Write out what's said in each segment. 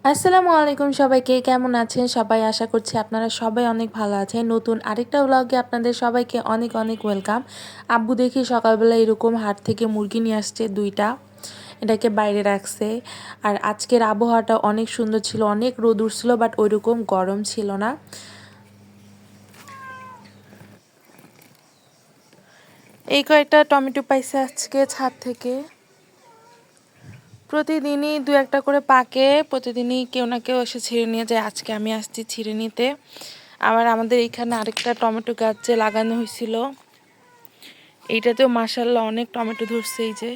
আসসালামু আলাইকুম সবাইকে, কেমন আছেন সবাই? আশা করছি আপনারা সবাই অনেক ভালো আছেন। নতুন আরেকটা ব্লগে আপনাদের সবাইকে অনেক অনেক ওয়েলকাম। আব্বু দেখি সকালবেলা এরকম হাট থেকে মুরগি নিয়ে আসছে 2টা, এটাকে বাইরে রাখছে। আর আজকের আবহাওয়াটা অনেক সুন্দর ছিল, অনেক রোদ উঠছিল, বাট ওইরকম গরম ছিল না। এই কয়েকটা টমেটো পাইছে আজকে ছাদ থেকে। প্রতিদিনই দু একটা করে পাকে, প্রতিদিনই কেউ না কেউ এসে ছিঁড়ে নিয়ে যায়। আজকে আমি আসছি ছিঁড়ে নিতে। আবার আমাদের এখানে আরেকটা টমেটো গাছ যে লাগানো হয়েছিল, এইটাতেও মাশাআল্লাহ অনেক টমেটো ধরছে। এই যে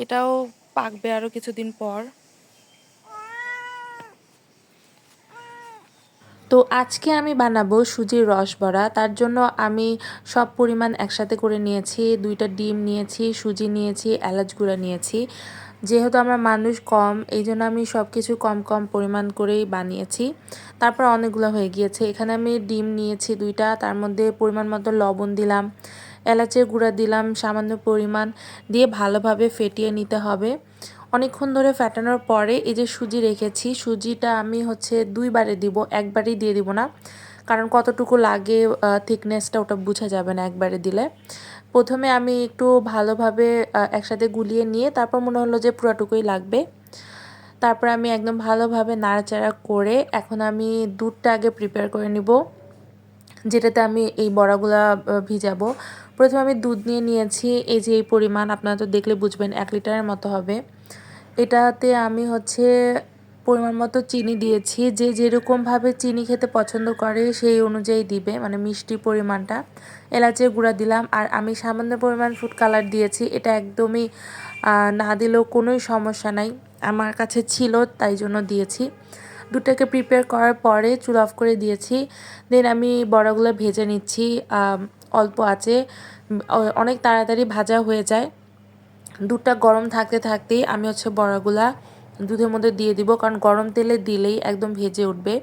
এটাও পাকবে আরো কিছুদিন পর। তো আজকে আমি বানাবো সুজির রস বড়া। তার জন্য আমি সব পরিমাণ একসাথে করে নিয়েছি। 2টা ডিম নিয়েছি, সুজি নিয়েছি, এলাচ গুঁড়া নিয়েছি। যেহেতু আমরা মানুষ কম, এই জন্য আমি সব কিছু কম কম পরিমাণ করেই বানিয়েছি। তারপর অনেকগুলো হয়ে গিয়েছে। এখানে আমি ডিম নিয়েছি 2টা, তার মধ্যে পরিমাণ মতো লবণ দিলাম, এলাচের গুঁড়া দিলাম সামান্য পরিমাণ, দিয়ে ভালোভাবে ফেটিয়ে নিতে হবে। অনেকক্ষণ ধরে ফেটানোর পরে এই যে সুজি রেখেছি, সুজিটা আমি হচ্ছে 2বারে দিব, একবারেই দিয়ে দিব না, কারণ কতটুকু লাগে থিকনেসটা ওটা বোঝা যাবে না একবারে দিলে। প্রথমে আমি একটু ভালোভাবে একসাথে গুলিয়ে নিয়ে তারপর মনে হলো যে পুরাটুকুই লাগবে। তারপর আমি একদম ভালোভাবে নাড়াচাড়া করে এখন আমি দুধটা আগে প্রিপেয়ার করে নিব, যেটাতে আমি এই বড়াগুলা ভিজাবো। প্রথমে আমি দুধ নিয়ে নিয়েছি, এই যে এই পরিমাণ, আপনারা তো দেখলে বুঝবেন 1 লিটারের মতো হবে। এটাতে আমি হচ্ছে পরিমাণ মতো চিনি দিয়েছি। যে যেরকমভাবে চিনি খেতে পছন্দ করে সেই অনুযায়ী দিবে, মানে মিষ্টির পরিমাণটা। এলাচের গুঁড়া দিলাম, আর আমি সামান্য পরিমাণ ফুড কালার দিয়েছি। এটা একদমই না দিলেও কোনোই সমস্যা নাই, আমার কাছে ছিল তাই জন্য দিয়েছি। দুধটাকে প্রিপেয়ার করার পরে চুল অফ করে দিয়েছি। দেন আমি বড়াগুলো ভেজে নিচ্ছি অল্প আঁচে। অনেক তাড়াতাড়ি ভাজা হয়ে যায়। দুধটা গরম থাকতে থাকতেই আমি হচ্ছে বড়াগুলা দুধের মধ্যে দিয়ে দিব, কারণ গরম তেলে দিলেই একদম ভেজে উঠবে,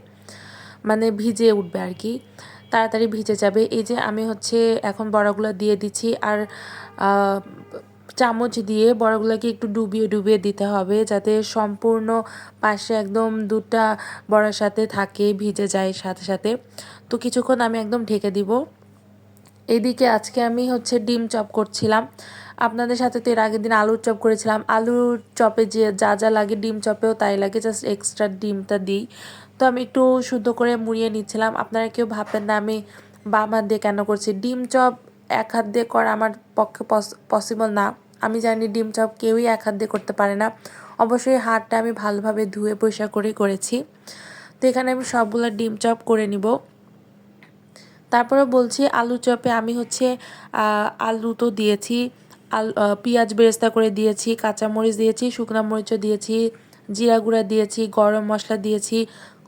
মানে ভিজে উঠবে আর কি, তাড়াতাড়ি ভিজে যাবে। এই যে আমি হচ্ছে এখন বড়াগুলো দিয়ে দিচ্ছি, আর চামচ দিয়ে বড়াগুলোকে একটু ডুবিয়ে ডুবিয়ে দিতে হবে, যাতে সম্পূর্ণ পাশে একদম দুধটা বড়ার সাথে থাকে, ভিজে যায় সাথে সাথে। তো কিছুক্ষণ আমি একদম ঢেকে দিব। এদিকে আজকে আমি হচ্ছে ডিম চপ করছিলাম। আপনাদের সাথে তো এর আগের দিন আলুর চপ করেছিলাম। আলুর চপে যে যা যা লাগে ডিম চপেও তাই লাগে, জাস্ট এক্সট্রা ডিমটা দিই। তো আমি একটু শুদ্ধ করে মুড়িয়ে নিচ্ছিলাম। আপনারা কেউ ভাববেন না আমি বাম হাত দিয়ে কেন করছি। ডিম চপ এক হাত দিয়ে করা আমার পক্ষে পসিবল না। আমি জানি ডিম চপ কেউই এক হাত দিয়ে করতে পারে না। অবশ্যই হাতটা আমি ভালোভাবে ধুয়ে পরিষ্কার করেই করেছি। তো এখানে আমি সবগুলো ডিম চপ করে নিব। তারপরে বলছি আলু চপে আমি হচ্ছে আলু তো দিয়েছি, পেঁয়াজ বেরেস্তা করে দিয়েছি, কাঁচামরিচ দিয়েছি, শুকনো মরিচও দিয়েছি, জিরা গুঁড়া দিয়েছি, গরম মশলা দিয়েছি,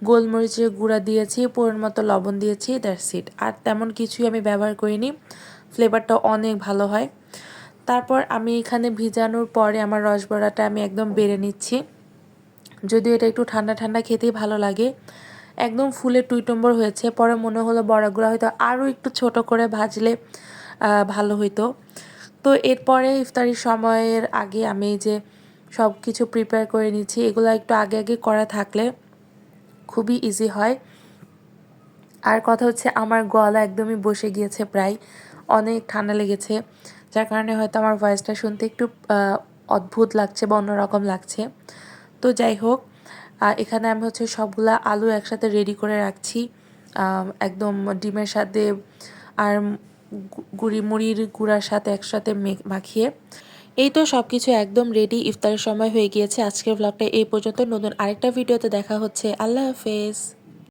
গোলমরিচের গুঁড়া দিয়েছি, পরিমাণ মতো লবণ দিয়েছি, দ্যাটস ইট। আর তেমন কিছুই আমি ব্যবহার করিনি, ফ্লেভারটা অনেক ভালো হয়। তারপর আমি এখানে ভিজানোর পরে আমার রসবড়াটা আমি একদম বেড়ে নিচ্ছি। যদিও এটা একটু ঠান্ডা ঠান্ডা খেতেই ভালো লাগে। একদম ফুলে টুইটম্বর হয়েছে। পরে মনে হলো বড়াগুলো হয়তো আরও একটু ছোট করে ভাজলে ভালো হইতো। তো এরপরে ইফতারির সময়ের আগে আমি এই যে সব কিছু প্রিপেয়ার করে নিচ্ছি। এগুলো একটু আগে আগে করা থাকলে খুবই ইজি হয়। আর কথা হচ্ছে আমার গলা একদমই বসে গিয়েছে, প্রায় অনেক ঠান্ডা লেগেছে, যার কারণে হয়তো আমার ভয়েসটা শুনতে একটু অদ্ভুত লাগছে বা অন্যরকম লাগছে। তো যাই হোক, এখানে আমি হচ্ছে সবগুলা আলু একসাথে রেডি করে রাখছি, একদম ডিমের সাথে আর মুড়ির গুঁড়ার সাথে একসাথে মাখিয়ে। এই তো সব কিছু একদম রেডি, ইফতারের সময় হয়ে গিয়েছে। আজকের ব্লগটা এই পর্যন্ত। নতুন আরেকটা ভিডিওতে দেখা হচ্ছে। আল্লাহ হাফেজ।